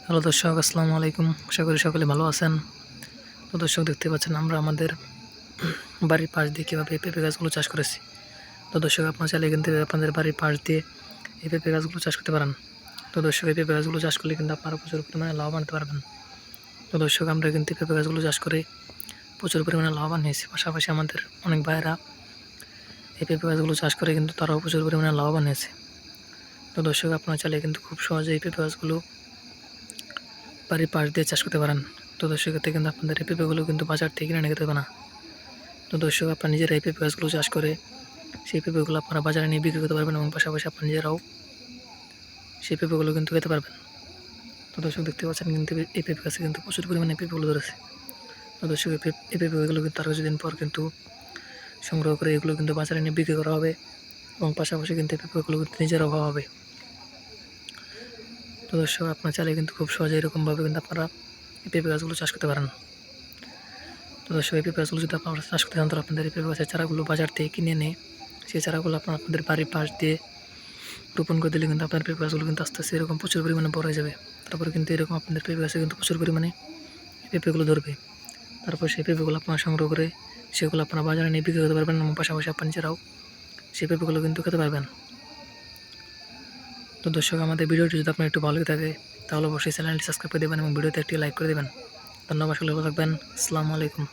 Hello দর্শক, আসসালামু আলাইকুম। আশা করি সকলে ভালো আছেন। তো দর্শক, দেখতে পাচ্ছেন আমরা আমাদের বাড়ির পাশ দিয়ে কীভাবে এই পেঁপে গাছগুলো চাষ করেছি। তো দর্শক, আপনারা চাইলে কিন্তু আপনাদের বাড়ির পাশ দিয়ে এই পেঁপে গাছগুলো চাষ করতে পারেন। তো দর্শক, এই পেঁপে গাছগুলো চাষ করলে কিন্তু আপনারা প্রচুর পরিমাণে লাভবান হতে পারবেন। তো দর্শক, আমরা কিন্তু এই পেঁপে গাছগুলো চাষ করে প্রচুর পরিমাণে লাভবান হয়েছি। পাশাপাশি আমাদের অনেক ভাইয়েরা এই পেঁপে গাছগুলো চাষ করে কিন্তু তারাও প্রচুর পরিমাণে লাভবান হয়েছে। তো দর্শক, আপনারা চাইলে কিন্তু খুব সহজে এই পেঁপে গাছগুলো বাড়ির পাশ দিয়ে চাষ করতে পারেন। তো দর্শক, এতে কিন্তু আপনাদের এই পেঁপেগুলো কিন্তু বাজার থেকে কিনে নিতে হবে না। তো দর্শক, আপনারা নিজেরা এই পেঁপে গাছগুলো চাষ করে সেই পেঁপেগুলো আপনারা বাজারে নিয়ে বিক্রি করতে পারবেন এবং পাশাপাশি আপনারা নিজেরাও সেই পেঁপেগুলো কিন্তু খেতে পারবেন। তো দর্শক, দেখতে পাচ্ছেন কিন্তু এই পেঁপে গাছে কিন্তু প্রচুর পরিমাণে পেঁপেগুলো ধরেছে। তো দর্শক, এই পেঁপেগুলো কিন্তু আরও কিছুদিন পর কিন্তু সংগ্রহ করে এগুলো কিন্তু বাজারে নিয়ে বিক্রি করা হবে এবং পাশাপাশি কিন্তু এই পেঁপেগুলো কিন্তু নিজেরাও খাওয়া হবে। তো দর্শক, আপনারা চাইলে কিন্তু খুব সহজে এরকমভাবে কিন্তু আপনারা এই পেঁপে গাছগুলো চাষ করতে পারেন। তো দর্শক, এই পেঁপে গাছগুলো যদি আপনারা চাষ করতে চান, তাহলে আপনাদের এই পেঁপে গাছের চারাগুলো বাজার থেকে কিনে এনে সেই চারাগুলো আপনাদের বাড়ির পাশ দিয়ে রোপণ করে দিলে কিন্তু আপনার পেঁপে গাছগুলো কিন্তু আস্তে আস্তে এরকম প্রচুর পরিমাণে বড় হয়ে যাবে। তারপরে কিন্তু এরকম আপনাদের পেঁপে গাছে কিন্তু প্রচুর পরিমাণে পেঁপেগুলো ধরবে। তারপর সেই পেঁপেগুলো আপনারা সংগ্রহ করে সেগুলো আপনারা বাজারে নিয়ে বিক্রি করতে পারবেন এবং পাশাপাশি আপনার নিজেরাও সেই পেঁপেগুলো কিন্তু খেতে পারবেন। তো দর্শক, আমাদের ভিডিওটি যদি আপনার একটু ভালো লেগে থাকে তাহলে অবশ্যই চ্যানেলটি সাবস্ক্রাইব করে দেবেন এবং ভিডিওতে একটি লাইক করে দেবেন। ধন্যবাদ, সকলে ভালো থাকবেন। আসসালামু আলাইকুম।